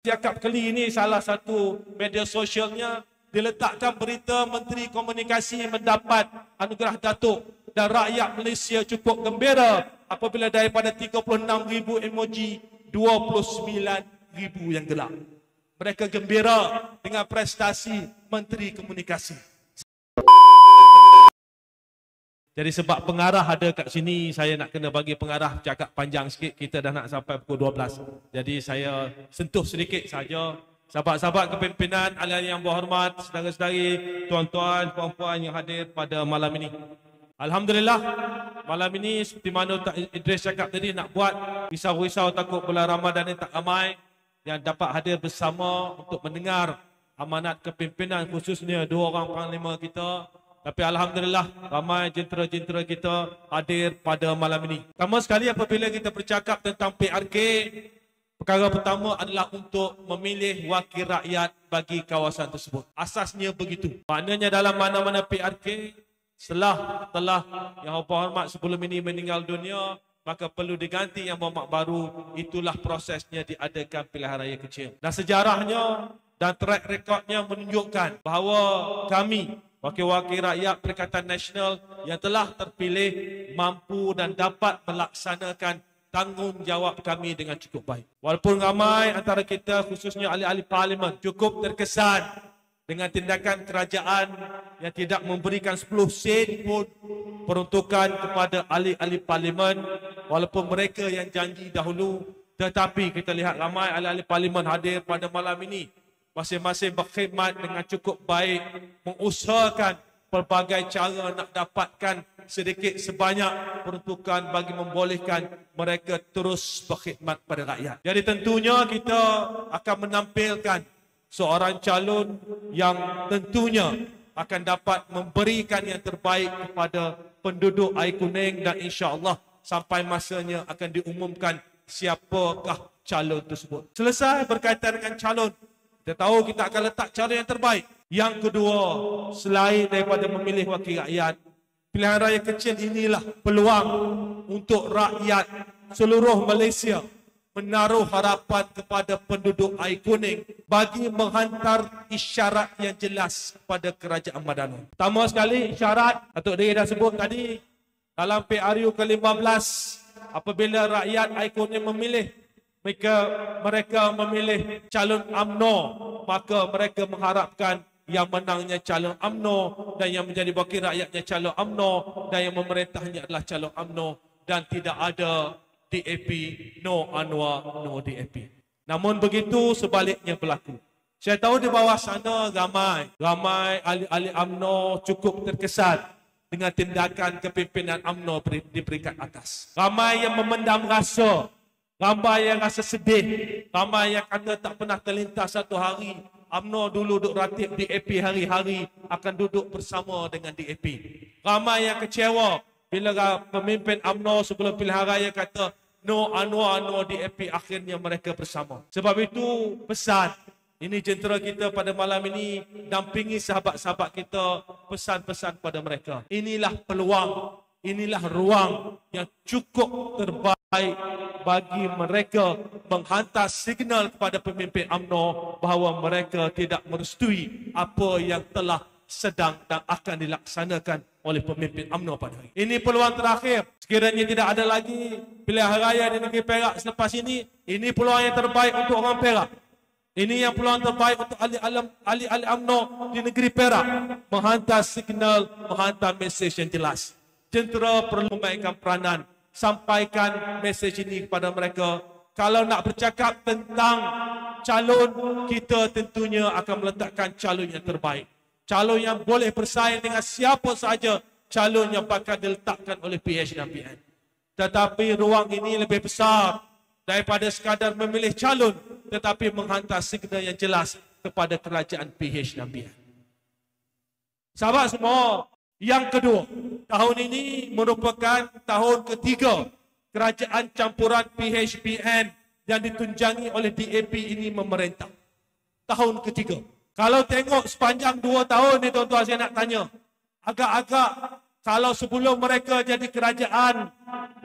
Siakap kali ini salah satu media sosialnya diletakkan berita Menteri Komunikasi mendapat anugerah Datuk dan rakyat Malaysia cukup gembira apabila daripada 36,000 emoji 29,000 yang gelap. Mereka gembira dengan prestasi Menteri Komunikasi. Jadi sebab pengarah ada kat sini, saya nak kena bagi pengarah cakap panjang sikit. Kita dah nak sampai pukul 12. Jadi saya sentuh sedikit saja. Sahabat-sahabat kepimpinan, ahli-ahli yang berhormat, saudara-saudari, tuan-tuan, puan-puan yang hadir pada malam ini. Alhamdulillah, malam ini seperti mana Ustaz Idris cakap tadi, nak buat risau-risau takut bulan Ramadan ini tak ramai yang dapat hadir bersama untuk mendengar amanat kepimpinan, khususnya dua orang panglima kita. Tapi Alhamdulillah, ramai jentera-jentera kita hadir pada malam ini. Pertama sekali apabila kita bercakap tentang PRK, perkara pertama adalah untuk memilih wakil rakyat bagi kawasan tersebut. Asasnya begitu. Maknanya dalam mana-mana PRK, telah yang hormat sebelum ini meninggal dunia, maka perlu diganti yang berhormat baru. Itulah prosesnya diadakan pilihan raya kecil. Dan sejarahnya dan track recordnya menunjukkan bahawa kami, wakil-wakil rakyat Perikatan Nasional yang telah terpilih mampu dan dapat melaksanakan tanggungjawab kami dengan cukup baik. Walaupun ramai antara kita, khususnya ahli-ahli parlimen, cukup terkesan dengan tindakan kerajaan yang tidak memberikan 10 sen pun peruntukan kepada ahli-ahli parlimen, walaupun mereka yang janji dahulu. Tetapi kita lihat ramai ahli-ahli parlimen hadir pada malam ini, masing-masing berkhidmat dengan cukup baik, mengusahakan pelbagai cara nak dapatkan sedikit sebanyak peruntukan bagi membolehkan mereka terus berkhidmat pada rakyat. Jadi tentunya kita akan menampilkan seorang calon yang tentunya akan dapat memberikan yang terbaik kepada penduduk Air Kuning, dan insya-Allah sampai masanya akan diumumkan siapakah calon tersebut. Selesai berkaitan dengan calon, kita tahu kita akan letak cara yang terbaik. Yang kedua, selain daripada memilih wakil rakyat, pilihan raya kecil inilah peluang untuk rakyat seluruh Malaysia menaruh harapan kepada penduduk Air Kuning bagi menghantar isyarat yang jelas kepada Kerajaan Madani. Pertama sekali, isyarat Datuk Diri dah sebut tadi, dalam PRU ke-15, apabila rakyat Air Kuning memilih, mereka memilih calon UMNO, maka mereka mengharapkan yang menangnya calon UMNO dan yang menjadi wakil rakyatnya calon UMNO dan yang memerintahnya adalah calon UMNO, dan tidak ada DAP, no Anwar, no DAP. Namun begitu sebaliknya berlaku. Saya tahu di bawah sana ramai ahli-ahli UMNO cukup terkesan dengan tindakan kepimpinan UMNO di peringkat atas. Ramai yang memendam rasa, ramai yang rasa sedih, ramai yang kata tak pernah terlintas satu hari UMNO dulu duduk ratib DAP hari-hari akan duduk bersama dengan DAP. Ramai yang kecewa bila pemimpin UMNO sebelum pilihan raya kata no Anwar, no DAP, akhirnya mereka bersama. Sebab itu pesan ini jentera kita pada malam ini, dampingi sahabat-sahabat kita, pesan-pesan pada mereka. Inilah peluang, inilah ruang yang cukup terbaik bagi mereka menghantar signal kepada pemimpin UMNO bahawa mereka tidak merestui apa yang telah sedang dan akan dilaksanakan oleh pemimpin UMNO pada hari ini. Ini peluang terakhir. Sekiranya tidak ada lagi pilihan raya di negeri Perak selepas ini peluang yang terbaik untuk orang Perak. Ini yang peluang terbaik untuk ahli-ahli UMNO di negeri Perak menghantar signal, menghantar mesej yang jelas. Jentera perlu memainkan peranan, sampaikan mesej ini kepada mereka. Kalau nak bercakap tentang calon, kita tentunya akan meletakkan calon yang terbaik. Calon yang boleh bersaing dengan siapa sahaja calon yang bakal diletakkan oleh PH dan PN. Tetapi ruang ini lebih besar daripada sekadar memilih calon, tetapi menghantar signal yang jelas kepada kerajaan PH dan PN. Sahabat semua, yang kedua, tahun ini merupakan tahun ketiga kerajaan campuran PH-PN yang ditunjangi oleh DAP ini memerintah. Tahun ketiga. Kalau tengok sepanjang 2 tahun ni tuan-tuan, saya nak tanya, agak-agak kalau sebelum mereka jadi kerajaan,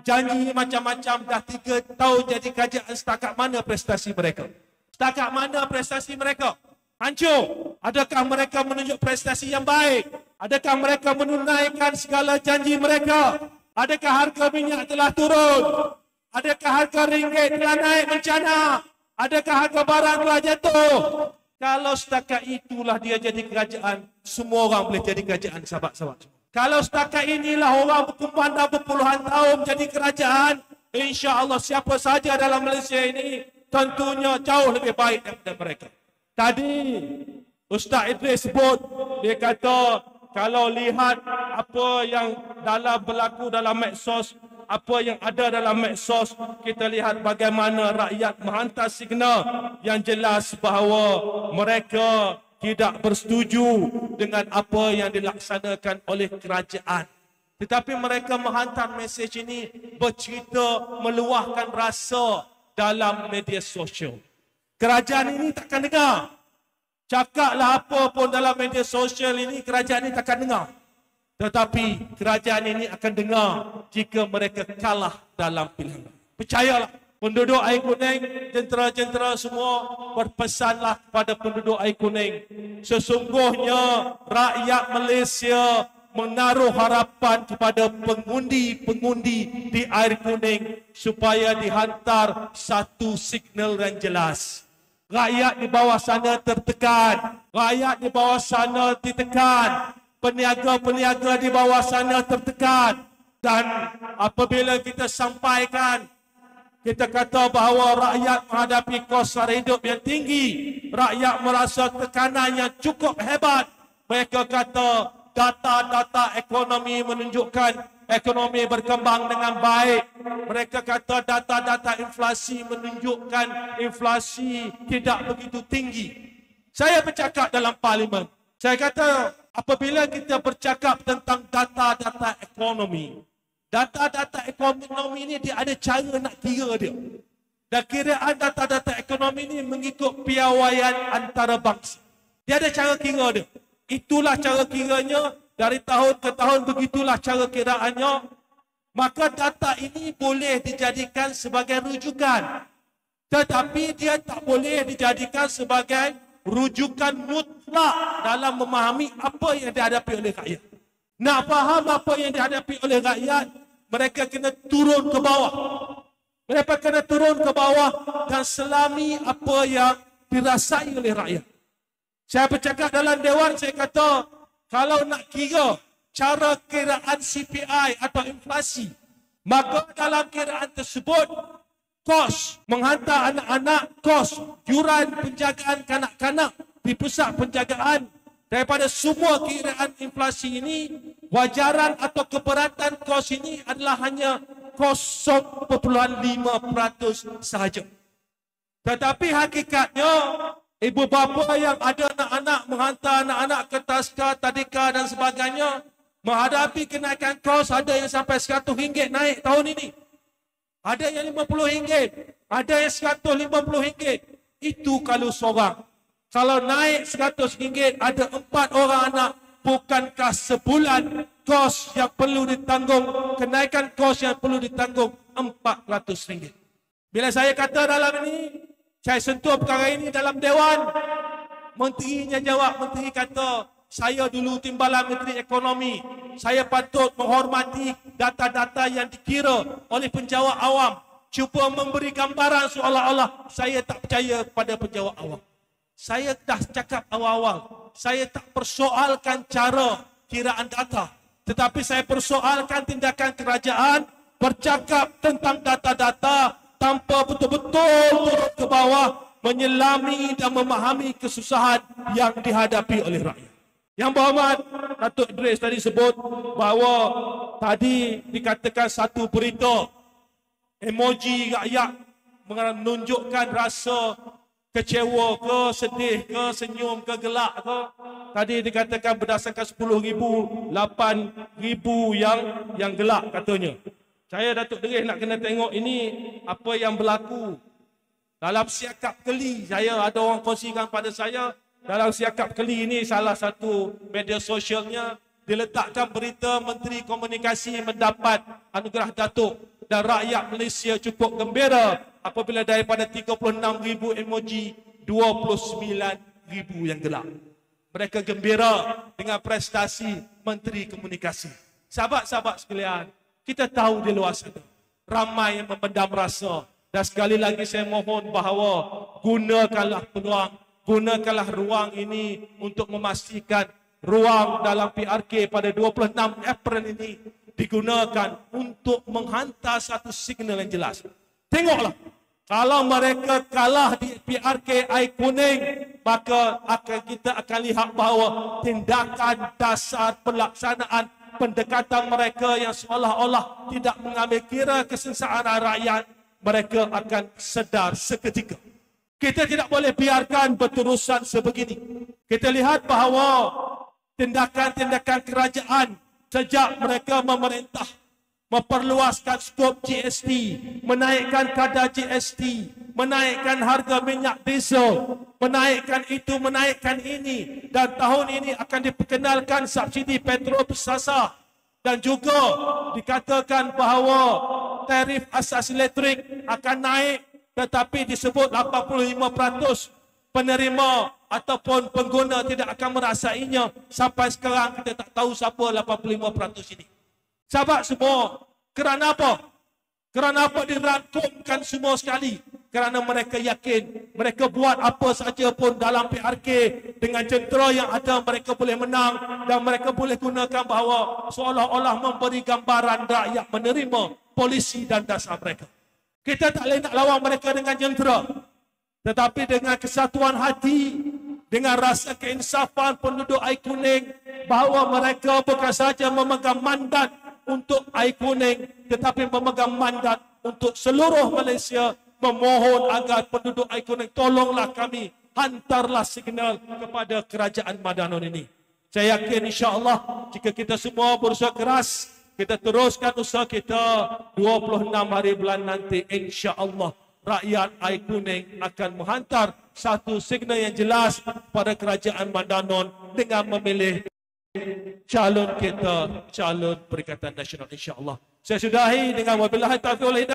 janji macam-macam, dah 3 tahun jadi kerajaan, setakat mana prestasi mereka? Setakat mana prestasi mereka? Hancur. Adakah mereka menunjuk prestasi yang baik? Adakah mereka menunaikan segala janji mereka? Adakah harga minyak telah turun? Adakah harga ringgit telah naik bencana? Adakah harga barang telah jatuh? Kalau setakat itulah dia jadi kerajaan, semua orang boleh jadi kerajaan, sahabat-sahabat. Kalau setakat inilah orang berkumandang berpuluhan tahun jadi kerajaan, insya-Allah siapa saja dalam Malaysia ini tentunya jauh lebih baik daripada mereka. Tadi Ustaz Idris sebut, dia kata kalau lihat apa yang berlaku dalam medsos, apa yang ada dalam medsos, kita lihat bagaimana rakyat menghantar signal yang jelas bahawa mereka tidak bersetuju dengan apa yang dilaksanakan oleh kerajaan. Tetapi mereka menghantar mesej ini bercerita meluahkan rasa dalam media sosial. Kerajaan ini takkan dengar. Cakaplah apa pun dalam media sosial ini, kerajaan ini takkan dengar. Tetapi kerajaan ini akan dengar jika mereka kalah dalam pilihan. Percayalah, penduduk Air Kuning, jentera-jentera semua, berpesanlah kepada penduduk Air Kuning. Sesungguhnya rakyat Malaysia menaruh harapan kepada pengundi-pengundi di Air Kuning supaya dihantar satu signal yang jelas. Rakyat di bawah sana tertekan, rakyat di bawah sana ditekan, peniaga-peniaga di bawah sana tertekan. Dan apabila kita sampaikan, kita kata bahawa rakyat menghadapi kos sara hidup yang tinggi, rakyat merasa tekanan yang cukup hebat. Mereka kata data-data ekonomi menunjukkan ekonomi berkembang dengan baik. Mereka kata data-data inflasi menunjukkan inflasi tidak begitu tinggi. Saya bercakap dalam parlimen. Saya kata apabila kita bercakap tentang data-data ekonomi, data-data ekonomi ini dia ada cara nak kira dia. Dan kiraan data-data ekonomi ini mengikut piawaian antarabangsa. Dia ada cara kira dia. Itulah cara kiranya, dari tahun ke tahun begitulah cara kiraannya. Maka data ini boleh dijadikan sebagai rujukan. Tetapi dia tak boleh dijadikan sebagai rujukan mutlak dalam memahami apa yang dihadapi oleh rakyat. Nak faham apa yang dihadapi oleh rakyat, mereka kena turun ke bawah. Mereka kena turun ke bawah dan selami apa yang dirasai oleh rakyat. Saya bercakap dalam dewan, saya kata, kalau nak kira cara kiraan CPI atau inflasi, maka dalam kiraan tersebut, kos menghantar anak-anak, kos yuran penjagaan kanak-kanak di pusat penjagaan, daripada semua kiraan inflasi ini, wajaran atau keberatan kos ini adalah hanya 0.5% sahaja. Tetapi hakikatnya, ibu bapa yang ada anak-anak menghantar anak-anak ke taska, tadika dan sebagainya, menghadapi kenaikan kos, ada yang sampai RM100 naik tahun ini. Ada yang RM50, ada yang RM150. Itu kalau seorang. Kalau naik RM100, ada 4 orang anak, bukankah sebulan kos yang perlu ditanggung, kenaikan kos yang perlu ditanggung RM400. Bila saya kata dalam ini, saya sentuh perkara ini dalam dewan, menterinya jawab, menteri kata, saya dulu timbalan Menteri Ekonomi, saya patut menghormati data-data yang dikira oleh penjawat awam, cuba memberi gambaran seolah-olah saya tak percaya pada penjawat awam. Saya dah cakap awal-awal, saya tak persoalkan cara kiraan data, tetapi saya persoalkan tindakan kerajaan bercakap tentang data-data tanpa betul-betul turun ke bawah, menyelami dan memahami kesusahan yang dihadapi oleh rakyat. Yang berhormat, Datuk Idris tadi sebut bahawa tadi dikatakan satu berita, emoji rakyat menunjukkan rasa kecewa ke, sedih ke, senyum ke, gelak ke. Tadi dikatakan berdasarkan 10,000, 8,000 yang gelak katanya. Saya Datuk Idris nak kena tengok ini apa yang berlaku dalam Siakap Keli. Saya ada orang kongsikan pada saya, dalam Siakap Keli ini salah satu media sosialnya diletakkan berita Menteri Komunikasi mendapat anugerah Datuk dan rakyat Malaysia cukup gembira apabila daripada 36,000 emoji, 29,000 yang gelap. Mereka gembira dengan prestasi Menteri Komunikasi. Sahabat-sahabat sekalian, kita tahu di luar sana ramai yang memendam rasa. Dan sekali lagi saya mohon bahawa gunakanlah peluang, gunakanlah ruang ini untuk memastikan ruang dalam PRK pada 26 April ini digunakan untuk menghantar satu signal yang jelas. Tengoklah, kalau mereka kalah di PRK air kuning, maka kita akan lihat bahawa tindakan dasar pelaksanaan pendekatan mereka yang seolah-olah tidak mengambil kira kesengsaraan rakyat, mereka akan sedar seketika. Kita tidak boleh biarkan berterusan sebegini. Kita lihat bahawa tindakan-tindakan kerajaan sejak mereka memerintah memperluaskan skop GST, menaikkan kadar GST, menaikkan harga minyak diesel, menaikkan itu, menaikkan ini, dan tahun ini akan diperkenalkan subsidi petrol bersasar, dan juga dikatakan bahawa tarif asas elektrik akan naik, tetapi disebut 85% penerima ataupun pengguna tidak akan merasainya. Sampai sekarang kita tak tahu siapa 85% ini. Sahabat semua, kerana apa? Kerana apa dirangkumkan semua sekali? Kerana mereka yakin mereka buat apa saja pun dalam PRK dengan jentera yang ada mereka boleh menang, dan mereka boleh gunakan bahawa seolah-olah memberi gambaran rakyat menerima polisi dan dasar mereka. Kita tak boleh nak lawan mereka dengan jentera, tetapi dengan kesatuan hati, dengan rasa keinsafan penduduk air kuning, bahawa mereka bukan saja memegang mandat untuk air kuning, tetapi memegang mandat untuk seluruh Malaysia, memohon agar penduduk air kuning tolonglah kami, hantarlah signal kepada kerajaan Madanon ini. Saya yakin insya-Allah jika kita semua berusaha keras, kita teruskan usaha kita, 26 hari bulan nanti insya-Allah rakyat air kuning akan menghantar satu signal yang jelas pada kerajaan Madanon dengan memilih calon kita, calon Perikatan Nasional insya-Allah. Saya sudahi dengan wabillahi taufiq wal hidayah.